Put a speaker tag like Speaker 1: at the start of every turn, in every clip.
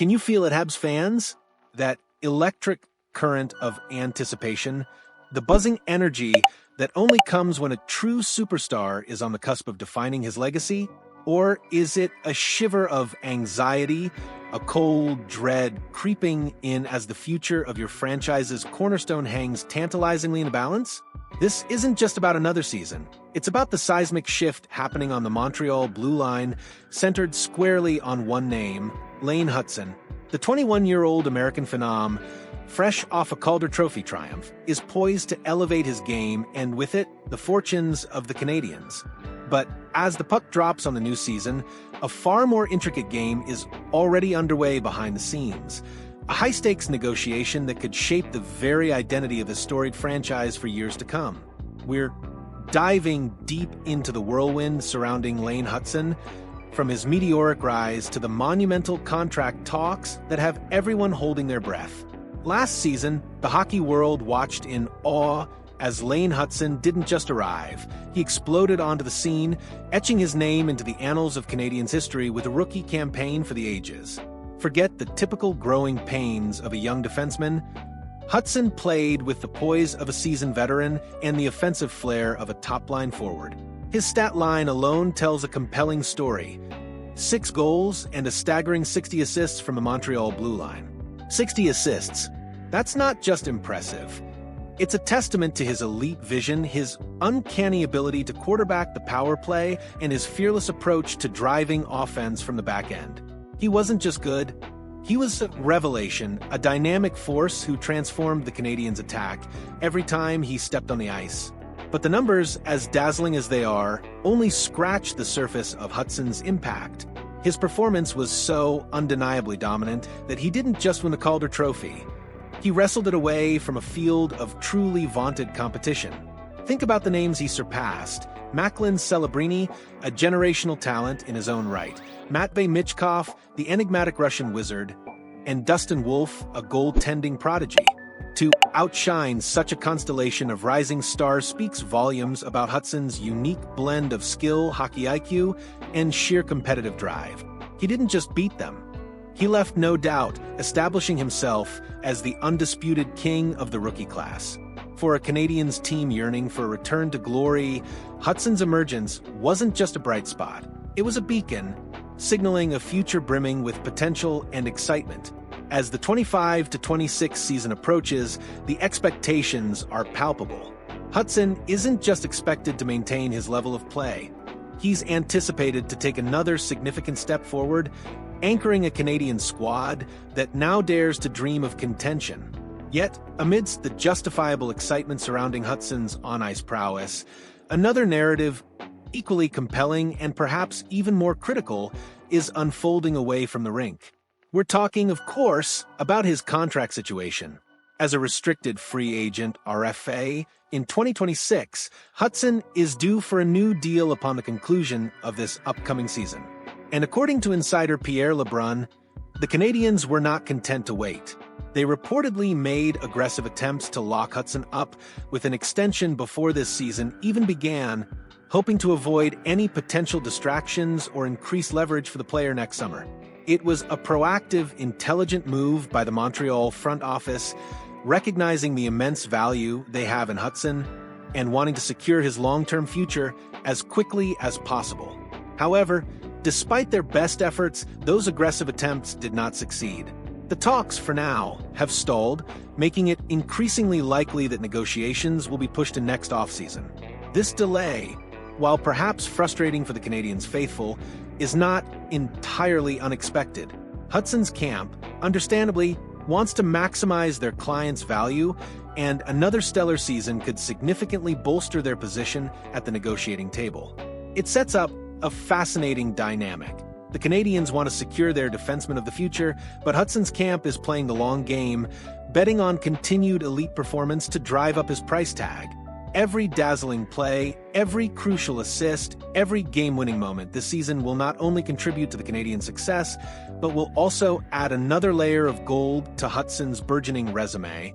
Speaker 1: Can you feel it, Habs fans? That electric current of anticipation, the buzzing energy that only comes when a true superstar is on the cusp of defining his legacy? Or is it a shiver of anxiety, a cold dread creeping in as the future of your franchise's cornerstone hangs tantalizingly in the balance? This isn't just about another season. It's about the seismic shift happening on the Montreal blue line, centered squarely on one name, Lane Hutson. The 21-year-old American phenom, fresh off a Calder Trophy triumph, is poised to elevate his game and, with it, the fortunes of the Canadiens. But as the puck drops on the new season, a far more intricate game is already underway behind the scenes. A high-stakes negotiation that could shape the very identity of the storied franchise for years to come. We're diving deep into the whirlwind surrounding Lane Hutson, from his meteoric rise to the monumental contract talks that have everyone holding their breath. Last season, the hockey world watched in awe as Lane Hutson didn't just arrive. He exploded onto the scene, etching his name into the annals of Canadiens history with a rookie campaign for the ages. Forget the typical growing pains of a young defenseman. Hutson played with the poise of a seasoned veteran and the offensive flair of a top-line forward. His stat line alone tells a compelling story. 6 goals and a staggering 60 assists from the Montreal blue line. 60 assists. That's not just impressive. It's a testament to his elite vision, his uncanny ability to quarterback the power play, and his fearless approach to driving offense from the back end. He wasn't just good. He was a revelation, a dynamic force who transformed the Canadiens' attack every time he stepped on the ice. But the numbers, as dazzling as they are, only scratch the surface of Hutson's impact. His performance was so undeniably dominant that he didn't just win the Calder Trophy. He wrestled it away from a field of truly vaunted competition. Think about the names he surpassed. Macklin Celebrini, a generational talent in his own right. Matvei Michkov, the enigmatic Russian wizard. And Dustin Wolf, a goaltending prodigy. To outshine such a constellation of rising stars speaks volumes about Hutson's unique blend of skill, hockey IQ, and sheer competitive drive. He didn't just beat them. He left no doubt, establishing himself as the undisputed king of the rookie class. For a Canadiens team yearning for a return to glory, Hutson's emergence wasn't just a bright spot. It was a beacon, signaling a future brimming with potential and excitement. As the 25-26 season approaches, the expectations are palpable. Hutson isn't just expected to maintain his level of play. He's anticipated to take another significant step forward, anchoring a Canadian squad that now dares to dream of contention. Yet, amidst the justifiable excitement surrounding Hutson's on-ice prowess, another narrative, equally compelling and perhaps even more critical, is unfolding away from the rink. We're talking, of course, about his contract situation. As a restricted free agent RFA, in 2026, Hutson is due for a new deal upon the conclusion of this upcoming season. And according to insider Pierre Lebrun, the Canadiens were not content to wait. They reportedly made aggressive attempts to lock Hutson up with an extension before this season even began, hoping to avoid any potential distractions or increase leverage for the player next summer. It was a proactive, intelligent move by the Montreal front office, recognizing the immense value they have in Hutson and wanting to secure his long-term future as quickly as possible. However, despite their best efforts, those aggressive attempts did not succeed. The talks, for now, have stalled, making it increasingly likely that negotiations will be pushed to next offseason. This delay, while perhaps frustrating for the Canadiens faithful, is not entirely unexpected. Hutson's camp, understandably, wants to maximize their client's value, and another stellar season could significantly bolster their position at the negotiating table. It sets up a fascinating dynamic. The Canadiens want to secure their defenseman of the future, but Hutson's camp is playing the long game, betting on continued elite performance to drive up his price tag. Every dazzling play, every crucial assist, every game-winning moment this season will not only contribute to the Canadiens' success, but will also add another layer of gold to Hutson's burgeoning resume,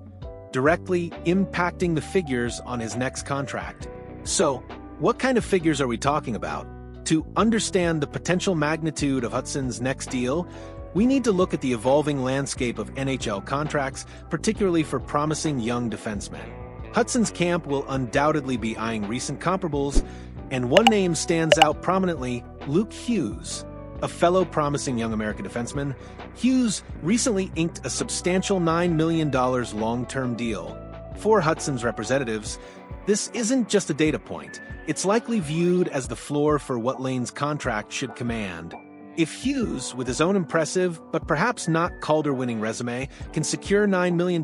Speaker 1: directly impacting the figures on his next contract. So, what kind of figures are we talking about? To understand the potential magnitude of Hutson's next deal, we need to look at the evolving landscape of NHL contracts, particularly for promising young defensemen. Hutson's camp will undoubtedly be eyeing recent comparables, and one name stands out prominently: Luke Hughes. A fellow promising young American defenseman, Hughes recently inked a substantial $9 million long-term deal. For Hutson's representatives, this isn't just a data point. It's likely viewed as the floor for what Lane's contract should command. If Hughes, with his own impressive, but perhaps not Calder-winning resume, can secure $9 million,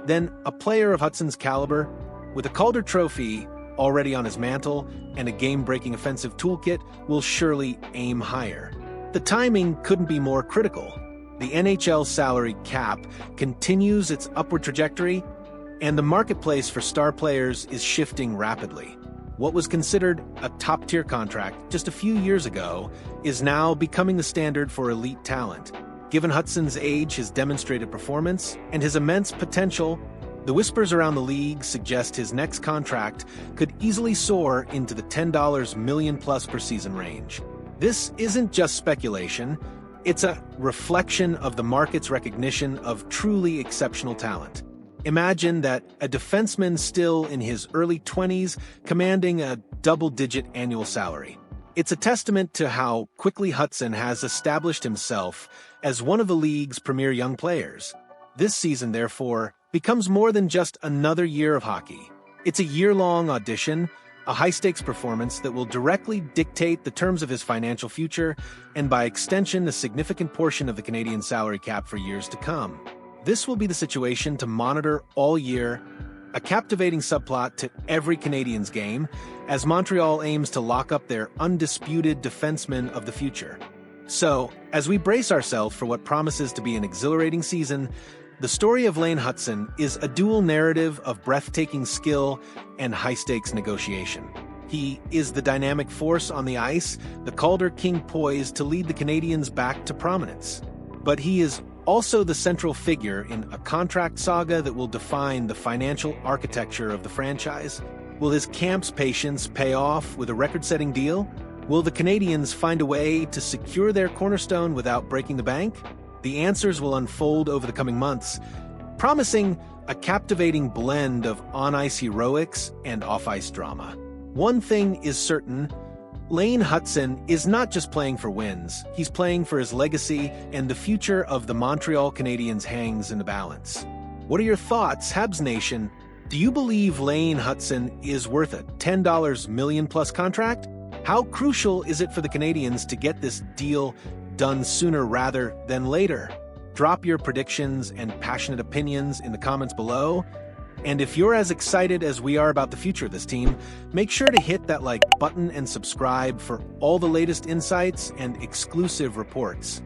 Speaker 1: then a player of Hutson's caliber, with a Calder Trophy already on his mantle and a game-breaking offensive toolkit, will surely aim higher. The timing couldn't be more critical. The NHL salary cap continues its upward trajectory, and the marketplace for star players is shifting rapidly. What was considered a top-tier contract just a few years ago is now becoming the standard for elite talent. Given Hutson's age, his demonstrated performance, and his immense potential, the whispers around the league suggest his next contract could easily soar into the $10 million plus per season range. This isn't just speculation, it's a reflection of the market's recognition of truly exceptional talent. Imagine that a defenseman still in his early 20s commanding a double-digit annual salary. It's a testament to how quickly Hutson has established himself as one of the league's premier young players. This season, therefore, becomes more than just another year of hockey. It's a year-long audition, a high-stakes performance that will directly dictate the terms of his financial future and, by extension, a significant portion of the Canadian salary cap for years to come. This will be the situation to monitor all year, a captivating subplot to every Canadiens game, as Montreal aims to lock up their undisputed defenseman of the future. So, as we brace ourselves for what promises to be an exhilarating season, the story of Lane Hutson is a dual narrative of breathtaking skill and high-stakes negotiation. He is the dynamic force on the ice, the Calder King poised to lead the Canadiens back to prominence. But he is also the central figure in a contract saga that will define the financial architecture of the franchise. Will his camp's patience pay off with a record-setting deal? Will the Canadiens find a way to secure their cornerstone without breaking the bank? The answers will unfold over the coming months, promising a captivating blend of on-ice heroics and off-ice drama. One thing is certain: Lane Hutson is not just playing for wins, he's playing for his legacy, and the future of the Montreal Canadiens hangs in the balance. What are your thoughts, Habs Nation? Do you believe Lane Hutson is worth a $10 million plus contract? How crucial is it for the Canadiens to get this deal done sooner rather than later? Drop your predictions and passionate opinions in the comments below. And if you're as excited as we are about the future of this team, make sure to hit that like button and subscribe for all the latest insights and exclusive reports.